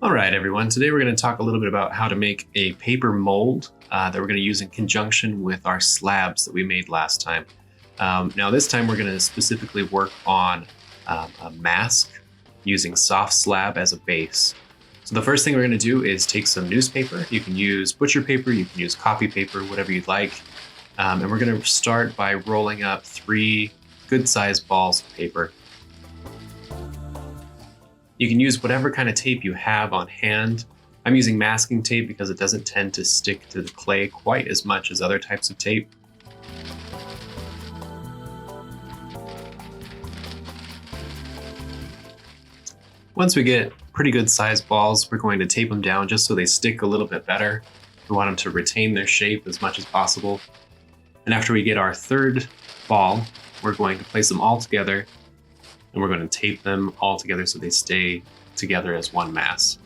All right, everyone. Today we're going to talk a little bit about how to make a paper mold that we're going to use in conjunction with our slabs that we made last time. Now this time we're going to specifically work on a mask using soft slab as a base. So the first thing we're going to do is take some newspaper. You can use butcher paper, you can use copy paper, whatever you'd like. And we're going to start by rolling up 3 good-sized balls of paper. You can use whatever kind of tape you have on hand. I'm using masking tape because it doesn't tend to stick to the clay quite as much as other types of tape. Once we get pretty good sized balls, we're going to tape them down just so they stick a little bit better. We want them to retain their shape as much as possible. And after we get our 3rd ball, we're going to place them all together. And we're going to tape them all together so they stay together as one mass.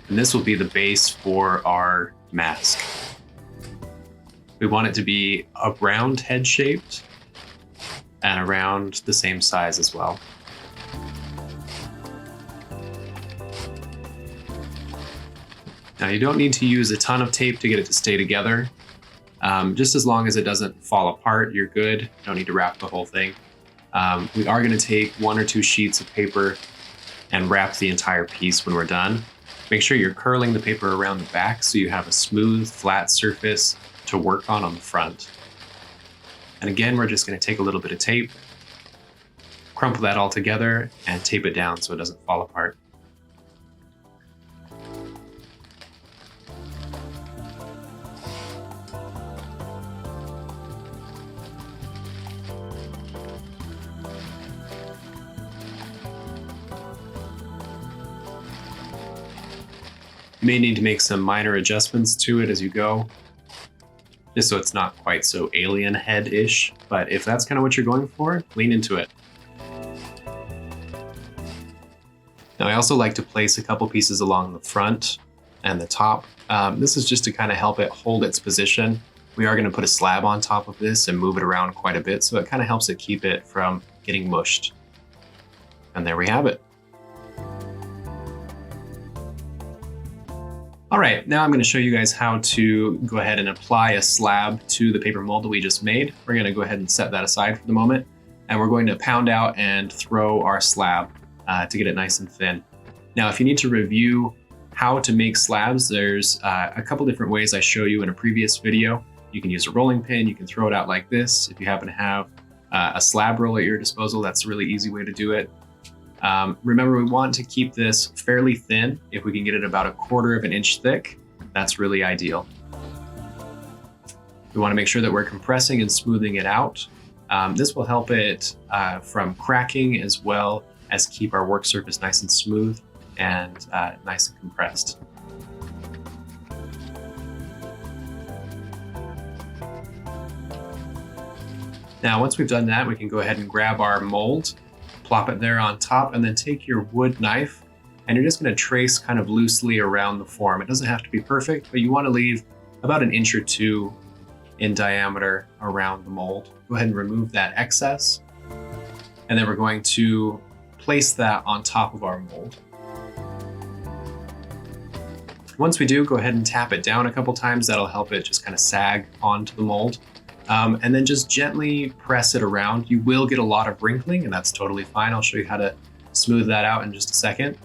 And this will be the base for our mask. We want it to be a round head shaped and around the same size as well. Now you don't need to use a ton of tape to get it to stay together. Just as long as it doesn't fall apart, you're good. You don't need to wrap the whole thing. We are going to take 1 or 2 sheets of paper and wrap the entire piece when we're done. Make sure you're curling the paper around the back so you have a smooth, flat surface to work on the front. And again, we're just going to take a little bit of tape, crumple that all together, and tape it down so it doesn't fall apart. You may need to make some minor adjustments to it as you go, just so it's not quite so alien head-ish, but if that's kind of what you're going for, lean into it. Now I also like to place a couple pieces along the front and the top. This is just to kind of help it hold its position. We are going to put a slab on top of this and move it around quite a bit, so it kind of helps it keep it from getting mushed. And there we have it. All right, now I'm going to show you guys how to go ahead and apply a slab to the paper mold that we just made. We're going to go ahead and set that aside for the moment, and we're going to pound out and throw our slab to get it nice and thin. Now, if you need to review how to make slabs, there's a couple different ways I show you in a previous video. You can use a rolling pin, you can throw it out like this. If you happen to have a slab roll at your disposal, that's a really easy way to do it. Remember, we want to keep this fairly thin. If we can get it about 1/4 of an inch thick, that's really ideal. We want to make sure that we're compressing and smoothing it out. This will help it from cracking as well as keep our work surface nice and smooth and nice and compressed. Now, once we've done that, we can go ahead and grab our mold, plop it there on top, and then take your wood knife and you're just going to trace kind of loosely around the form. It doesn't have to be perfect, but you want to leave about 1 inch or 2 in diameter around the mold. Go ahead and remove that excess, and then we're going to place that on top of our mold. Once we do, go ahead and tap it down a couple times. That'll help it just kind of sag onto the mold. And then just gently press it around. You will get a lot of wrinkling, and that's totally fine. I'll show you how to smooth that out in just a second.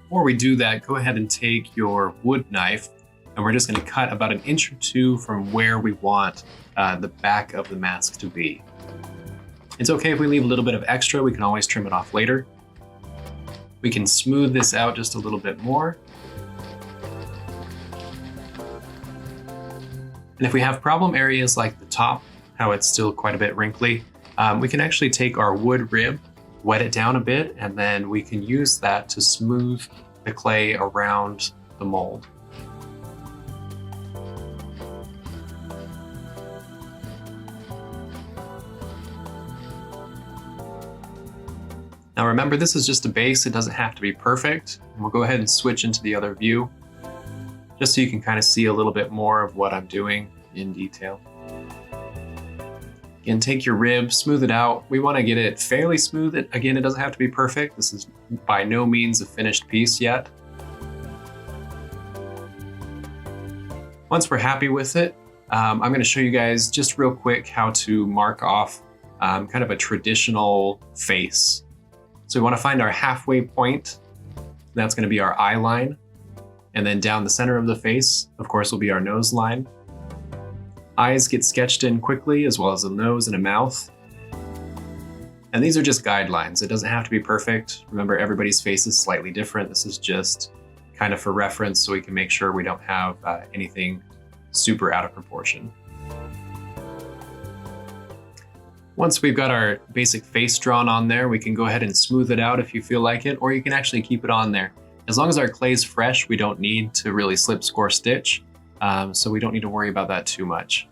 Before we do that, go ahead and take your wood knife, and we're just going to cut about 1 inch or 2 from where we want the back of the mask to be. It's okay if we leave a little bit of extra. We can always trim it off later. We can smooth this out just a little bit more. And if we have problem areas like the top, how it's still quite a bit wrinkly, we can actually take our wood rib, wet it down a bit, and then we can use that to smooth the clay around the mold. Now remember, this is just a base. It doesn't have to be perfect. And we'll go ahead and switch into the other view, just so you can kind of see a little bit more of what I'm doing in detail. Again, take your rib, smooth it out. We want to get it fairly smooth. Again, it doesn't have to be perfect. This is by no means a finished piece yet. Once we're happy with it, I'm going to show you guys just real quick how to mark off kind of a traditional face. So we want to find our halfway point. That's going to be our eye line. And then down the center of the face, of course, will be our nose line. Eyes get sketched in quickly, as well as a nose and a mouth. And these are just guidelines. It doesn't have to be perfect. Remember, everybody's face is slightly different. This is just kind of for reference so we can make sure we don't have anything super out of proportion. Once we've got our basic face drawn on there, we can go ahead and smooth it out if you feel like it, or you can actually keep it on there. As long as our clay's fresh, we don't need to really slip, score, stitch. So we don't need to worry about that too much.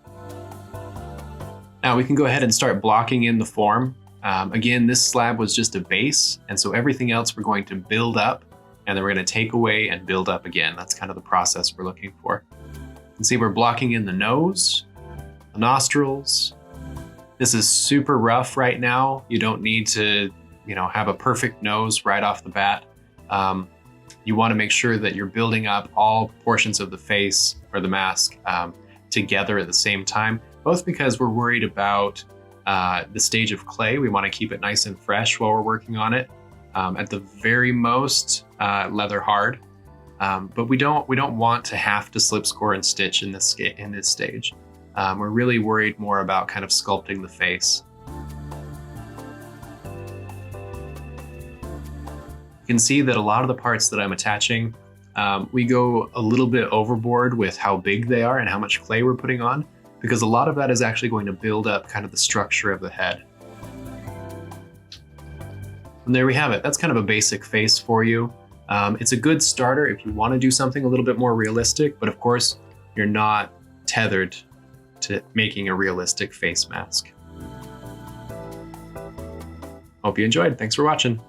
Now we can go ahead and start blocking in the form. Again, this slab was just a base, and so everything else we're going to build up, and then we're going to take away and build up again. That's kind of the process we're looking for. You can see we're blocking in the nose, the nostrils. This is super rough right now. You don't need to, have a perfect nose right off the bat. You want to make sure that you're building up all portions of the face or the mask together at the same time, both because we're worried about the stage of clay. We want to keep it nice and fresh while we're working on it. At the very most, leather hard, but we don't want to have to slip, score, and stitch in this stage. We're really worried more about kind of sculpting the face. You can see that a lot of the parts that I'm attaching, we go a little bit overboard with how big they are and how much clay we're putting on, because a lot of that is actually going to build up kind of the structure of the head. And there we have it. That's kind of a basic face for you. It's a good starter if you want to do something a little bit more realistic, but of course, you're not tethered to making a realistic face mask. Hope you enjoyed. Thanks for watching.